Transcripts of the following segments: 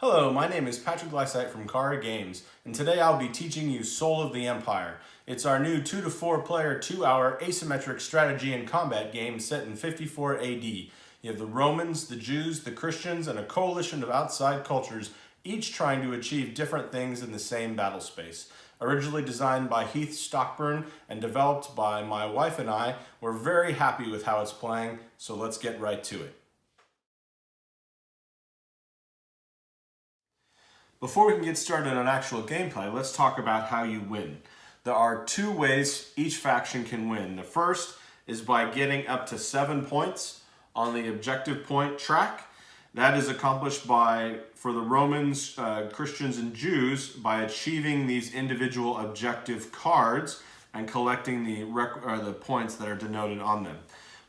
Hello, my name is Patrick Lysite from Chara Games, and today I'll be teaching you Soul of the Empire. It's our new 2 to 4 player, 2-hour asymmetric strategy and combat game set in 54 AD. You have the Romans, the Jews, the Christians, and a coalition of outside cultures, each trying to achieve different things in the same battle space. Originally designed by Heath Stockburn and developed by my wife and I, we're very happy with how it's playing, so let's get right to it. Before we can get started on actual gameplay, let's talk about how you win. There are 2 ways each faction can win. The first is by getting up to 7 points on the objective point track. That is accomplished for the Romans, Christians, and Jews by achieving these individual objective cards and collecting the points that are denoted on them.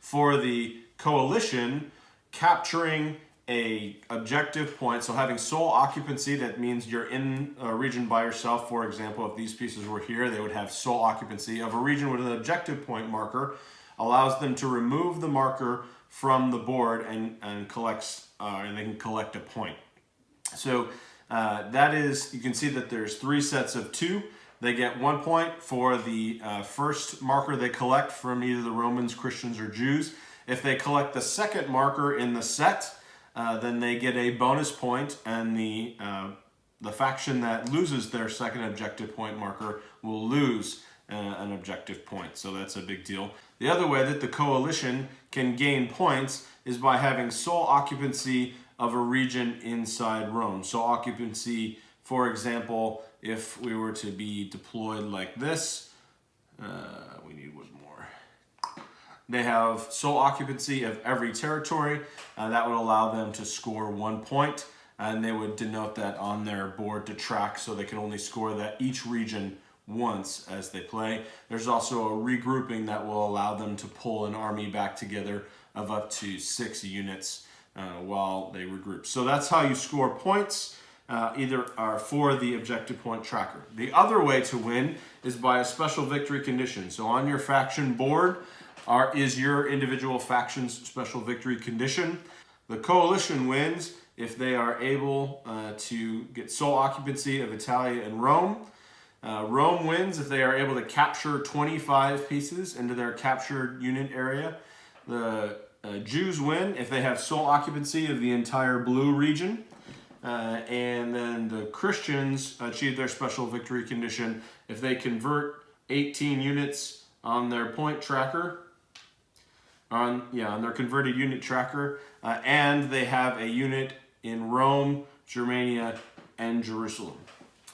For the coalition, capturing a objective point, so having sole occupancy, that means you're in a region by yourself. For example, if these pieces were here, they would have sole occupancy of a region with an objective point marker, allows them to remove the marker from the board and they can collect a point. So that is, you can see that there's 3 sets of 2. They get 1 point for the first marker they collect from either the Romans, Christians, or Jews. If they collect the second marker in the set, then they get a bonus point, and the faction that loses their second objective point marker will lose an objective point. So that's a big deal. The other way that the coalition can gain points is by having sole occupancy of a region inside Rome. So occupancy, for example, if we were to be deployed like this, we need one more. They have sole occupancy of every territory. That would allow them to score 1 point, and they would denote that on their board to track, so they can only score that each region once as they play. There's also a regrouping that will allow them to pull an army back together of up to 6 units while they regroup. So that's how you score points, either for the objective point tracker. The other way to win is by a special victory condition. So on your faction board is your individual faction's special victory condition. The coalition wins if they are able to get sole occupancy of Italy and Rome. Rome wins if they are able to capture 25 pieces into their captured unit area. The Jews win if they have sole occupancy of the entire blue region. And then the Christians achieve their special victory condition if they convert 18 units on their point tracker, on their converted unit tracker, and they have a unit in Rome, Germania, and Jerusalem.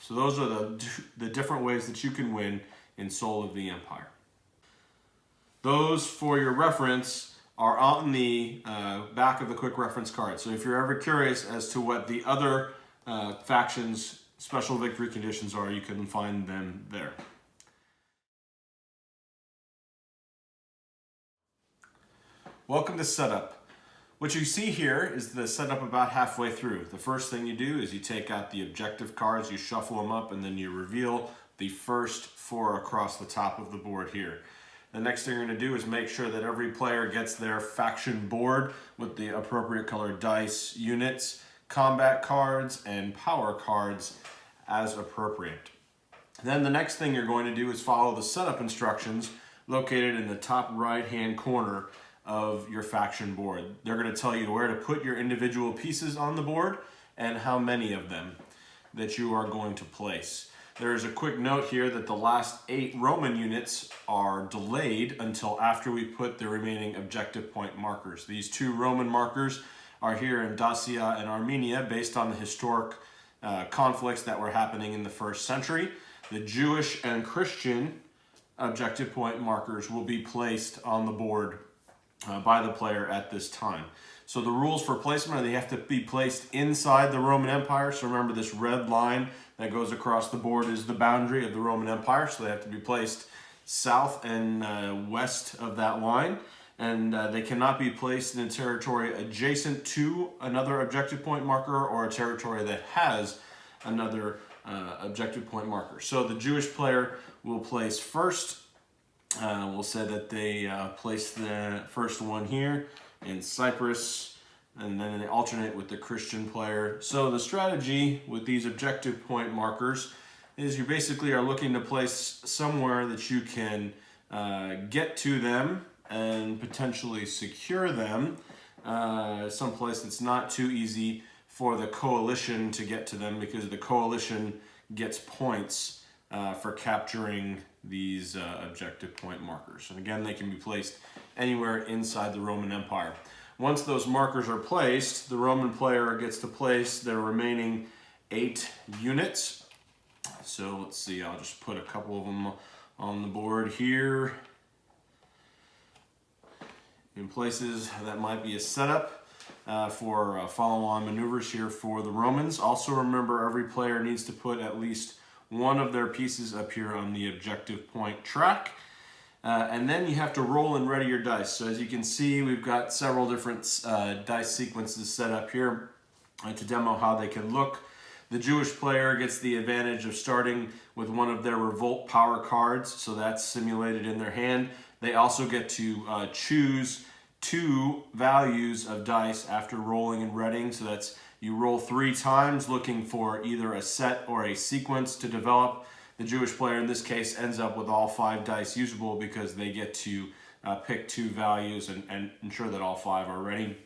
So those are the different ways that you can win in Soul of the Empire. Those, for your reference, are on the back of the quick reference card. So if you're ever curious as to what the other factions' special victory conditions are, you can find them there. Welcome to Setup. What you see here is the setup about halfway through. The first thing you do is you take out the objective cards, you shuffle them up, and then you reveal the first 4 across the top of the board here. The next thing you're going to do is make sure that every player gets their faction board with the appropriate colored dice, units, combat cards, and power cards as appropriate. Then the next thing you're going to do is follow the setup instructions located in the top right-hand corner of your faction board. They're going to tell you where to put your individual pieces on the board and how many of them that you are going to place. There's a quick note here that the last 8 Roman units are delayed until after we put the remaining objective point markers. These 2 Roman markers are here in Dacia and Armenia based on the historic conflicts that were happening in the 1st century. The Jewish and Christian objective point markers will be placed on the board by the player at this time. So the rules for placement are they have to be placed inside the Roman Empire. So remember, this red line that goes across the board is the boundary of the Roman Empire. So they have to be placed south and west of that line. And they cannot be placed in a territory adjacent to another objective point marker or a territory that has another objective point marker. So the Jewish player will place first. We'll say that they place the first one here in Cyprus, and then they alternate with the Christian player. So the strategy with these objective point markers is you basically are looking to place somewhere that you can get to them and potentially secure them, someplace that's not too easy for the coalition to get to them, because the coalition gets points for capturing these objective point markers. And again, they can be placed anywhere inside the Roman Empire. Once those markers are placed, the Roman player gets to place their remaining 8 units. So let's see, I'll just put a couple of them on the board here in places that might be a setup for follow-on maneuvers here for the Romans. Also remember, every player needs to put at least one of their pieces up here on the objective point track. And then you have to roll and ready your dice. So as you can see, we've got several different dice sequences set up here to demo how they can look. The Jewish player gets the advantage of starting with one of their revolt power cards, so that's simulated in their hand. They also get to choose 2 values of dice after rolling and readying. So that's, you roll 3 times looking for either a set or a sequence to develop. The Jewish player in this case ends up with all 5 dice usable because they get to pick 2 values and ensure that all 5 are ready.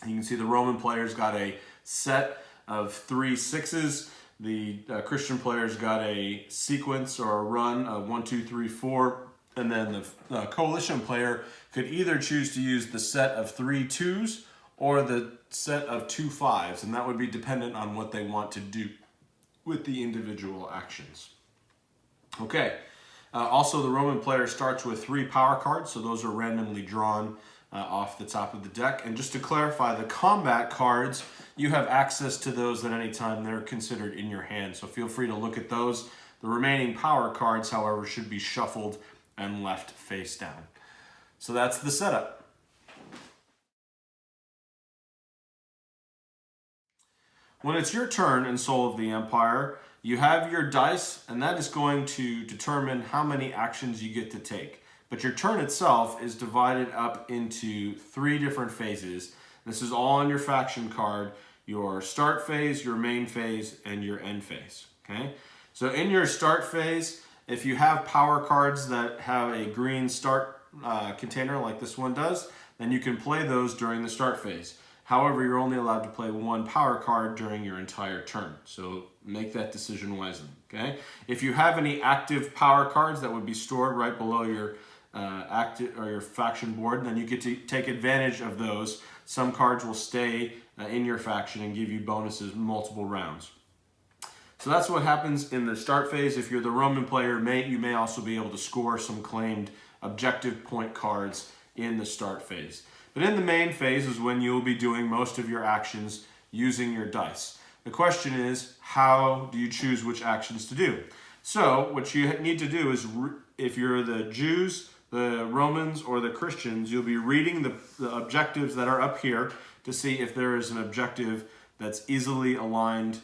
You can see the Roman player's got a set of 3 6s. The Christian player's got a sequence or a run of 1, 2, 3, 4. And then the coalition player could either choose to use the set of 3 2s or the set of 2 5s, and that would be dependent on what they want to do with the individual actions. Okay, also the Roman player starts with 3 power cards, so those are randomly drawn off the top of the deck. And just to clarify, the combat cards, you have access to those at any time. They're considered in your hand, so feel free to look at those. The remaining power cards, however, should be shuffled and left face down. So that's the setup. When it's your turn in Soul of the Empire, you have your dice, and that is going to determine how many actions you get to take. But your turn itself is divided up into 3 different phases. This is all on your faction card: your start phase, your main phase, and your end phase. Okay? So in your start phase, if you have power cards that have a green start container like this one does, then you can play those during the start phase. However, you're only allowed to play 1 power card during your entire turn. So make that decision wisely, okay? If you have any active power cards that would be stored right below your active or your faction board, then you get to take advantage of those. Some cards will stay in your faction and give you bonuses multiple rounds. So that's what happens in the start phase. If you're the Roman player, you may also be able to score some claimed objective point cards in the start phase. But in the main phase is when you'll be doing most of your actions using your dice. The question is, how do you choose which actions to do? So what you need to do is, if you're the Jews, the Romans, or the Christians, you'll be reading the objectives that are up here to see if there is an objective that's easily aligned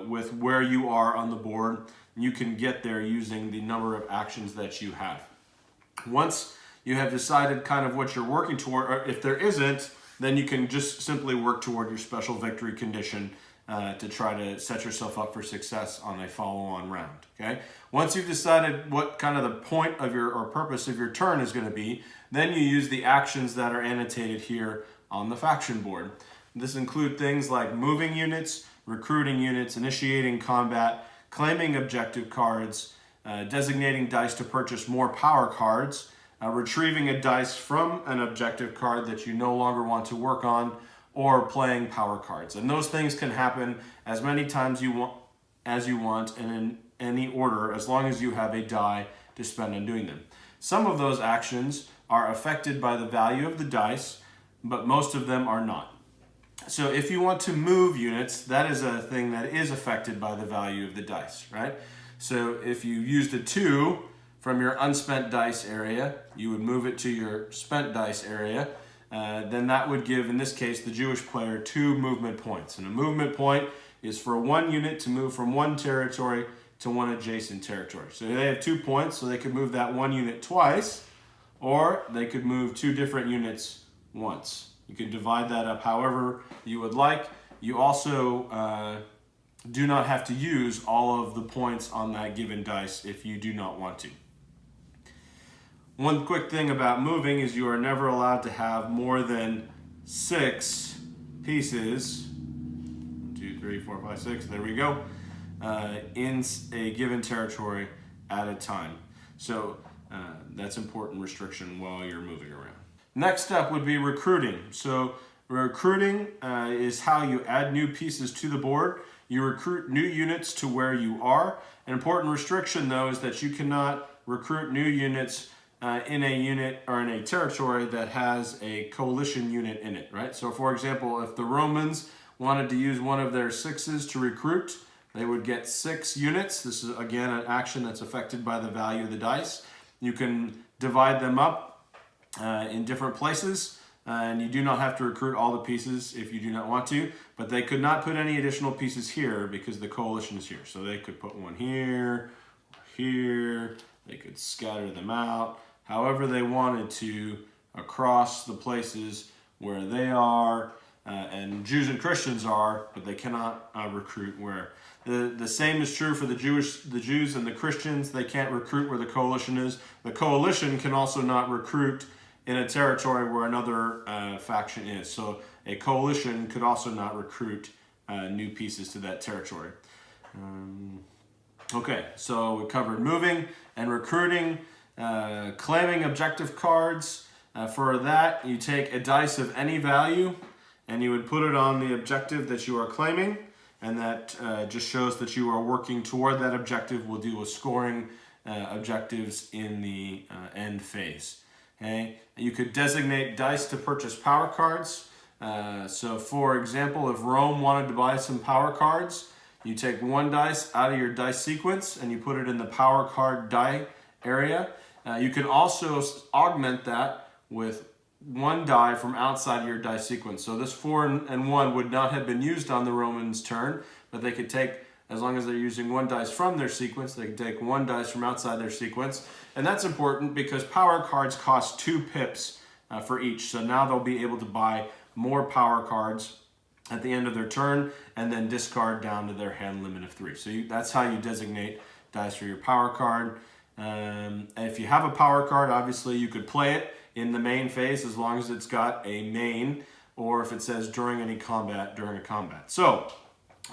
with where you are on the board. You can get there using the number of actions that you have. Once you have decided kind of what you're working toward, or if there isn't, then you can just simply work toward your special victory condition to try to set yourself up for success on a follow-on round. Okay. Once you've decided what kind of the point of your or purpose of your turn is going to be, then you use the actions that are annotated here on the faction board. This includes things like moving units, recruiting units, initiating combat, claiming objective cards, designating dice to purchase more power cards, retrieving a dice from an objective card that you no longer want to work on, or playing power cards. And those things can happen as many times as you want and in any order, as long as you have a die to spend on doing them. Some of those actions are affected by the value of the dice, but most of them are not. So if you want to move units, that is a thing that is affected by the value of the dice, right? So if you used a 2 from your unspent dice area, you would move it to your spent dice area. Then that would give, in this case, the Jewish player 2 movement points. And a movement point is for 1 unit to move from 1 territory to 1 adjacent territory. So they have 2 points, so they could move that 1 unit twice, or they could move 2 different units once. You can divide that up however you would like. You also do not have to use all of the points on that given dice if you do not want to. One quick thing about moving is you are never allowed to have more than 6 pieces. 1, 2, 3, 4, 5, 6. There we go. In a given territory at a time. So that's an important restriction while you're moving around. Next up would be recruiting. So recruiting is how you add new pieces to the board. You recruit new units to where you are. An important restriction though is that you cannot recruit new units in a unit or in a territory that has a coalition unit in it, right? So for example, if the Romans wanted to use one of their 6s to recruit, they would get 6 units. This is again an action that's affected by the value of the dice. You can divide them up in different places, and you do not have to recruit all the pieces if you do not want to, but they could not put any additional pieces here because the coalition is here. So they could put one here, here, they could scatter them out, however they wanted to across the places where they are and Jews and Christians are, but they cannot recruit where. The same is true for the Jews and the Christians. They can't recruit where the coalition is. The coalition can also not recruit in a territory where another faction is. So a coalition could also not recruit new pieces to that territory. Okay, so we covered moving and recruiting, claiming objective cards. For that, you take a dice of any value and you would put it on the objective that you are claiming. And that just shows that you are working toward that objective. We'll deal with scoring objectives in the end phase. Okay? You could designate dice to purchase power cards. So for example, if Rome wanted to buy some power cards, you take 1 dice out of your dice sequence and you put it in the power card die area. You can also augment that with 1 die from outside your die sequence. So this 4 and 1 would not have been used on the Romans' turn, but they could take, as long as they're using 1 dice from their sequence, they could take 1 dice from outside their sequence. And that's important because power cards cost 2 pips for each. So now they'll be able to buy more power cards at the end of their turn and then discard down to their hand limit of 3. So that's how you designate dice for your power card. And if you have a power card, obviously you could play it in the main phase as long as it's got a main, or if it says during any combat, during a combat. So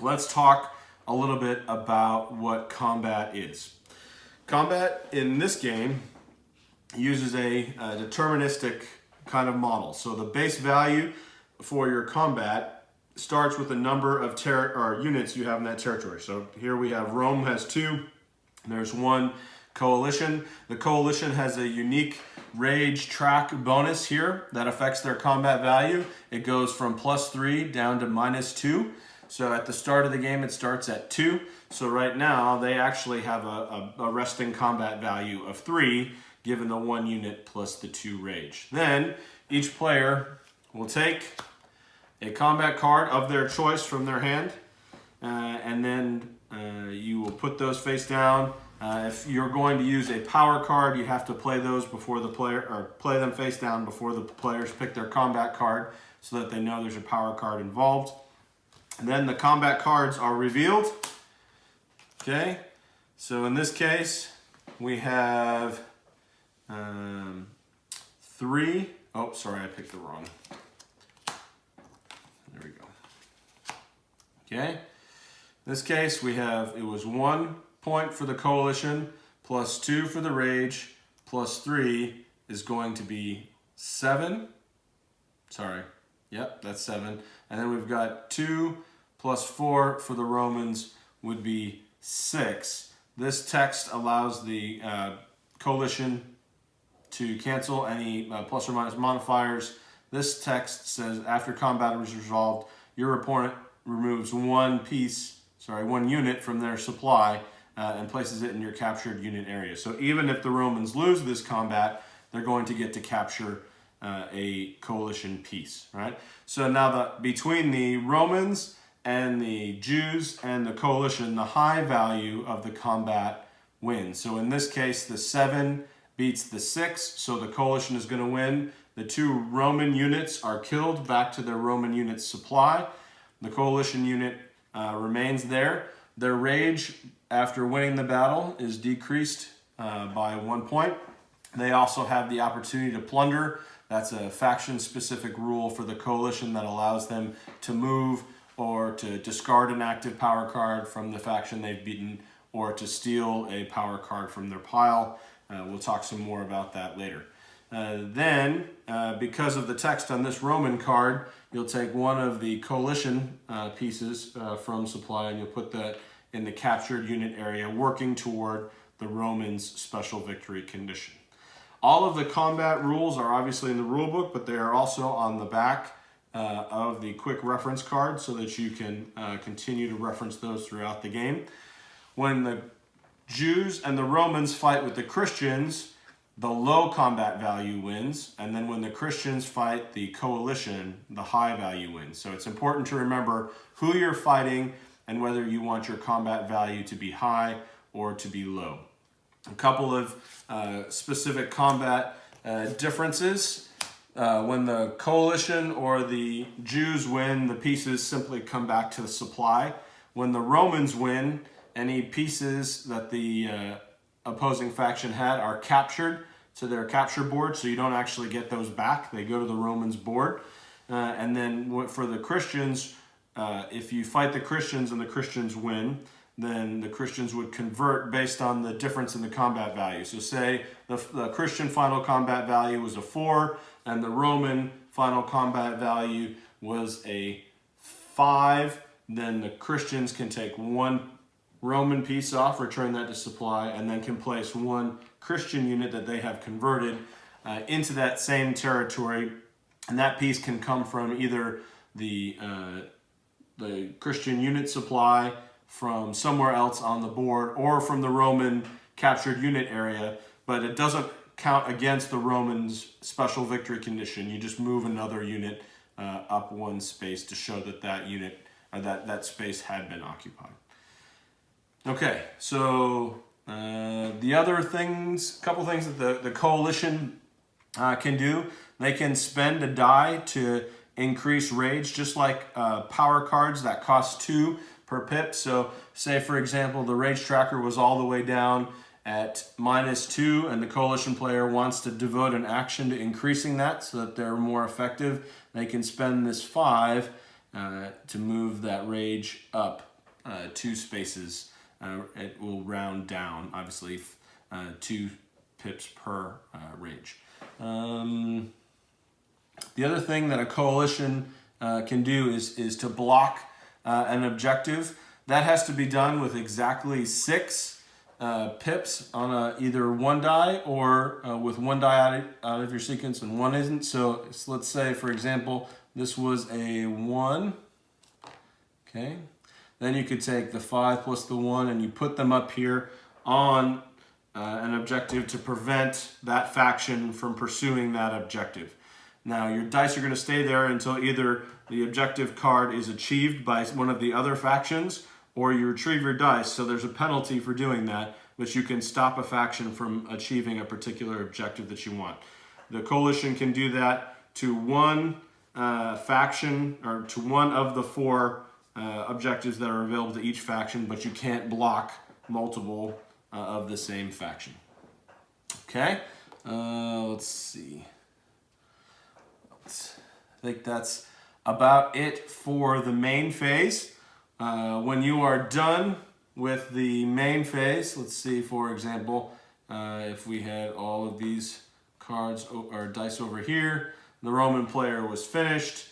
let's talk a little bit about what combat is. Combat in this game uses a deterministic kind of model. So the base value for your combat starts with the number of units you have in that territory. So here we have Rome has 2, there's 1 coalition. The coalition has a unique rage track bonus here that affects their combat value. It goes from +3 down to -2. So at the start of the game, it starts at 2. So right now, they actually have a resting combat value of 3, given the 1 unit plus the 2 rage. Then each player will take a combat card of their choice from their hand, and then you will put those face down. If you're going to use a power card, you have to play those before the player, or play them face down before the players pick their combat card so that they know there's a power card involved. And then the combat cards are revealed. Okay, so in this case, we have 3. Oh, sorry, I picked the wrong. There we go. Okay, in this case, we have, it was 1 point for the coalition, +2 for the rage, +3 is going to be 7. Sorry, yep, that's 7. And then we've got 2 + 4 for the Romans would be 6. This text allows the coalition to cancel any plus or minus modifiers. This text says after combat is resolved, your opponent removes 1 unit from their supply and places it in your captured unit area. So even if the Romans lose this combat, they're going to get to capture a coalition piece, right? So now between the Romans and the Jews and the coalition, the high value of the combat wins. So in this case, the 7 beats the 6, so the coalition is going to win. The 2 Roman units are killed back to their Roman unit supply. The coalition unit remains there. Their rage after winning the battle is decreased by 1 point. They also have the opportunity to plunder. That's a faction-specific rule for the coalition that allows them to move or to discard an active power card from the faction they've beaten, or to steal a power card from their pile. We'll talk some more about that later. Because of the text on this Roman card, you'll take one of the coalition pieces from supply and you'll put that in the captured unit area, working toward the Romans' special victory condition. All of the combat rules are obviously in the rule book, but they are also on the back of the quick reference card so that you can continue to reference those throughout the game. When the Jews and the Romans fight with the Christians, the low combat value wins, and then when the Christians fight the coalition, the high value wins. So it's important to remember who you're fighting and whether you want your combat value to be high or to be low. A couple of specific combat differences. When the coalition or the Jews win, the pieces simply come back to the supply. When the Romans win, any pieces that the opposing faction had are captured to their capture board, so you don't actually get those back. They go to the Romans' board. And then for the Christians, if you fight the Christians and the Christians win, then the Christians would convert based on the difference in the combat value. So say the Christian final combat value was a 4, and the Roman final combat value was a 5, then the Christians can take 1 Roman piece off, return that to supply, and then can place 1 Christian unit that they have converted into that same territory. And that piece can come from either the Christian unit supply, from somewhere else on the board, or from the Roman captured unit area, but it doesn't count against the Romans' special victory condition. You just move another unit up 1 space to show that that unit or that space had been occupied. Okay, so the other things, couple things that the coalition can do, they can spend a die to increase rage, just like power cards that cost 2 per pip. So say, for example, the rage tracker was all the way down at -2 and the coalition player wants to devote an action to increasing that so that they're more effective. They can spend this 5 to move that rage up 2 spaces. It will round down, obviously, 2 pips per rage. The other thing that a coalition can do is to block an objective. That has to be done with exactly 6 pips on either 1 die or with 1 die out of your sequence and 1 isn't. So let's say, for example, this was a 1. Okay. Then you could take the 5 plus the 1 and you put them up here on an objective to prevent that faction from pursuing that objective. Now your dice are going to stay there until either the objective card is achieved by one of the other factions or you retrieve your dice. So there's a penalty for doing that, but you can stop a faction from achieving a particular objective that you want. The coalition can do that to 1 faction or to 1 of the 4 objectives that are available to each faction, but you can't block multiple of the same faction. Okay, let's see. I think that's about it for the main phase. When you are done with the main phase, let's see, for example, if we had all of these cards or dice over here, the Roman player was finished.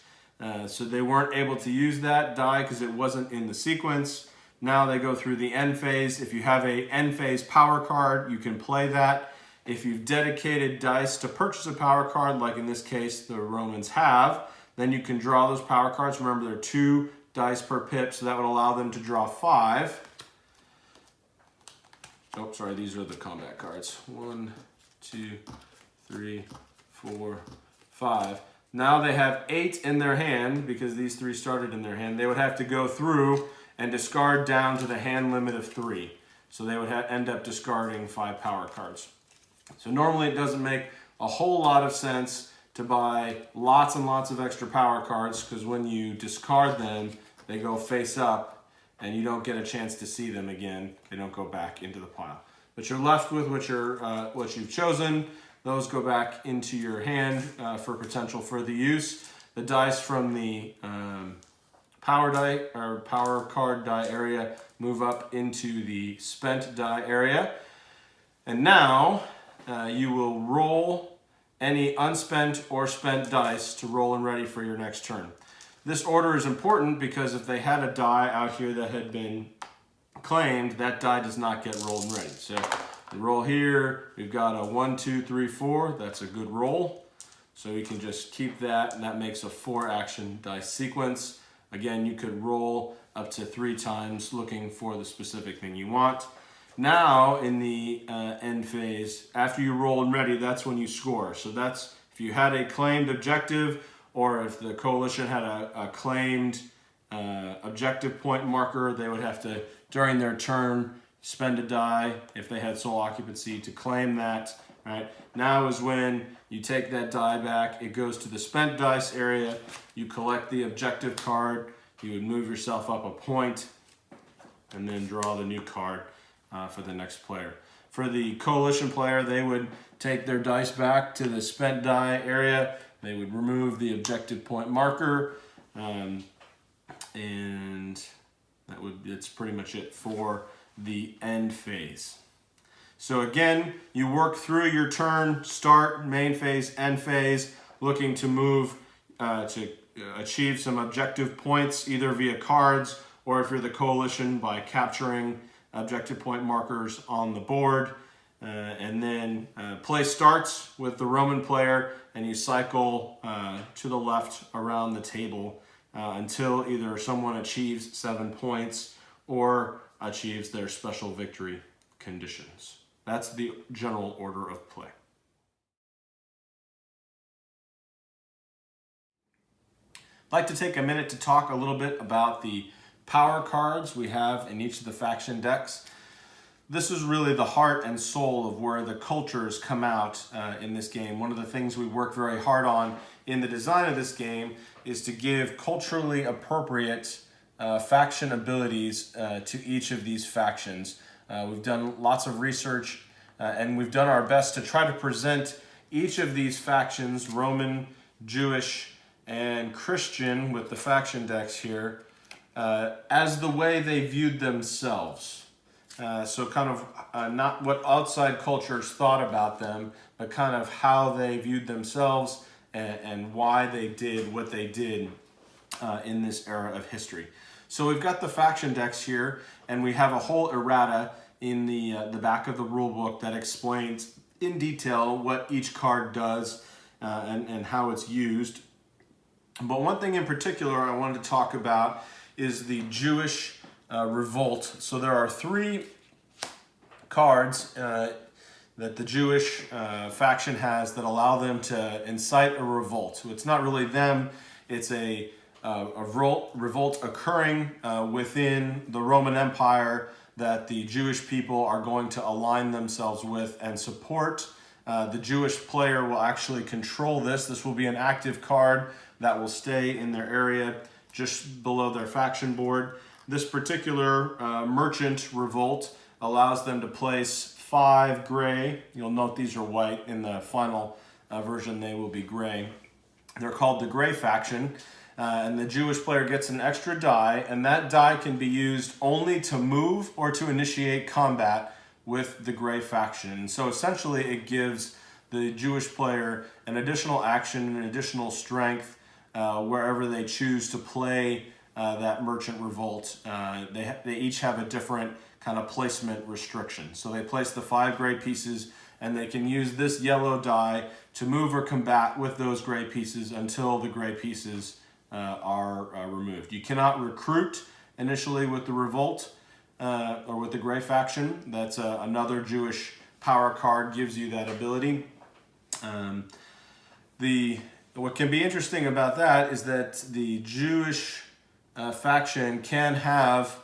So they weren't able to use that die because it wasn't in the sequence. Now they go through the end phase. If you have a end phase power card, you can play that. If you've dedicated dice to purchase a power card, like in this case the Romans have, then you can draw those power cards. Remember, there are 2 dice per pip, so that would allow them to draw 5. Oh, sorry, these are the combat cards. 1, 2, 3, 4, 5. Now they have 8 in their hand because these 3 started in their hand. They would have to go through and discard down to the hand limit of 3. So they would end up discarding 5 power cards. So normally it doesn't make a whole lot of sense to buy lots and lots of extra power cards, because when you discard them, they go face up and you don't get a chance to see them again. They don't go back into the pile. But you're left with what you've chosen. Those go back into your hand for potential further use. The dice from the power die or power card die area move up into the spent die area. And now you will roll any unspent or spent dice to roll and ready for your next turn. This order is important because if they had a die out here that had been claimed, that die does not get rolled and ready. So we roll here, we've got a 1, 2, 3, 4. That's a good roll. So we can just keep that, and that makes a 4 action dice sequence. Again, you could roll up to 3 times looking for the specific thing you want. Now in the end phase, after you roll and ready, that's when you score. So that's if you had a claimed objective, or if the coalition had a claimed objective point marker, they would have to, during their turn, spend a die if they had sole occupancy to claim that. Right? Now is when you take that die back. It goes to the spent dice area. You collect the objective card. You would move yourself up a point and then draw the new card for the next player. For the coalition player, they would take their dice back to the spent die area. They would remove the objective point marker, and that's pretty much it for the end phase. So again, you work through your turn, start, main phase, end phase, looking to move to achieve some objective points, either via cards or if you're the coalition by capturing objective point markers on the board. And then play starts with the Roman player, and you cycle to the left around the table until either someone achieves 7 points or achieves their special victory conditions. That's the general order of play. I'd like to take a minute to talk a little bit about the power cards we have in each of the faction decks. This is really the heart and soul of where the cultures come out in this game. One of the things we work very hard on in the design of this game is to give culturally appropriate faction abilities to each of these factions. We've done lots of research and we've done our best to try to present each of these factions, Roman, Jewish, and Christian with the faction decks here, as the way they viewed themselves. So kind of not what outside cultures thought about them, but kind of how they viewed themselves and why they did what they did in this era of history. So we've got the faction decks here, and we have a whole errata in the back of the rule book that explains in detail what each card does and how it's used. But one thing in particular I wanted to talk about is the Jewish revolt. So there are 3 cards that the Jewish faction has that allow them to incite a revolt. So it's not really them, it's a revolt occurring within the Roman Empire that the Jewish people are going to align themselves with and support. The Jewish player will actually control this. This will be an active card that will stay in their area just below their faction board. This particular merchant revolt allows them to place 5 gray. You'll note these are white. In the final version, they will be gray. They're called the gray faction. And the Jewish player gets an extra die, and that die can be used only to move or to initiate combat with the gray faction. And so essentially it gives the Jewish player an additional action, an additional strength wherever they choose to play that merchant revolt. They each have a different kind of placement restriction. So they place the 5 gray pieces, and they can use this yellow die to move or combat with those gray pieces until the gray pieces are removed. You cannot recruit initially with the revolt or with the gray faction. That's another Jewish power card gives you that ability. What can be interesting about that is that the Jewish faction can have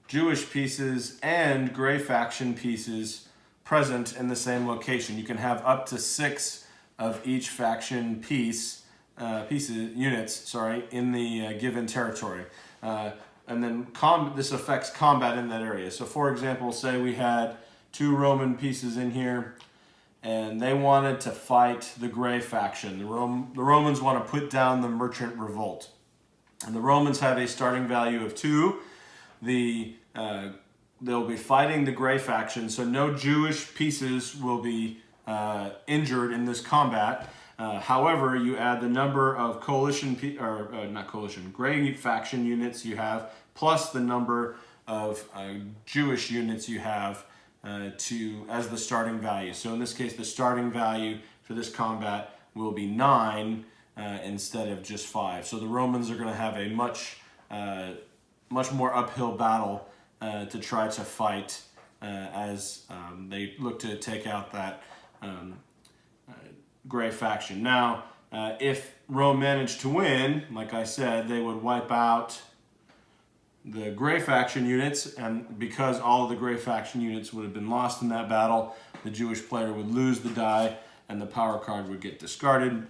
Jewish pieces and gray faction pieces present in the same location. You can have up to 6 of each faction units, in the given territory. And then this affects combat in that area. So for example, say we had 2 Roman pieces in here, and they wanted to fight the Gray faction. The Romans want to put down the merchant revolt. And the Romans have a starting value of 2. They'll be fighting the Gray faction, so no Jewish pieces will be injured in this combat. However, you add the number of Gray faction units you have, plus the number of Jewish units you have as the starting value. So in this case, the starting value for this combat will be 9 instead of just 5. So the Romans are going to have a much more uphill battle to try to fight as they look to take out that Gray faction. Now, if Rome managed to win, like I said, they would wipe out the Gray faction units, and because all of the Gray faction units would have been lost in that battle, the Jewish player would lose the die and the power card would get discarded.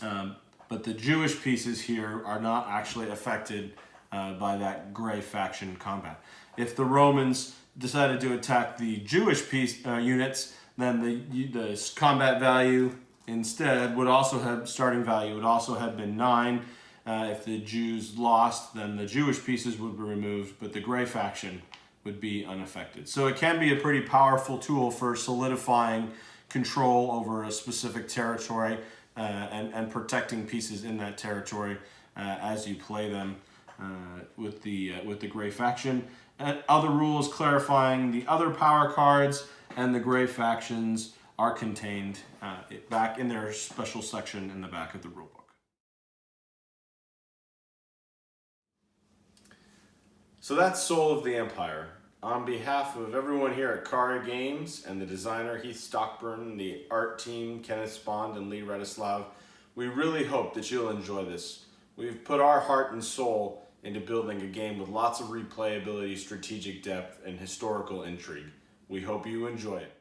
But the Jewish pieces here are not actually affected by that Gray faction combat. If the Romans decided to attack the Jewish units, then the combat value instead would also have starting value would also have been 9. If the Jews lost, then the Jewish pieces would be removed, but the Gray faction would be unaffected. So it can be a pretty powerful tool for solidifying control over a specific territory and protecting pieces in that territory as you play them with the Gray faction. And other rules clarifying the other power cards and the Gray factions are contained back in their special section in the back of the rulebook. So that's Soul of the Empire. On behalf of everyone here at Chara Games and the designer Heath Stockburn, the art team Kenneth Spond and Lee Redislav, we really hope that you'll enjoy this. We've put our heart and soul into building a game with lots of replayability, strategic depth, and historical intrigue. We hope you enjoy it.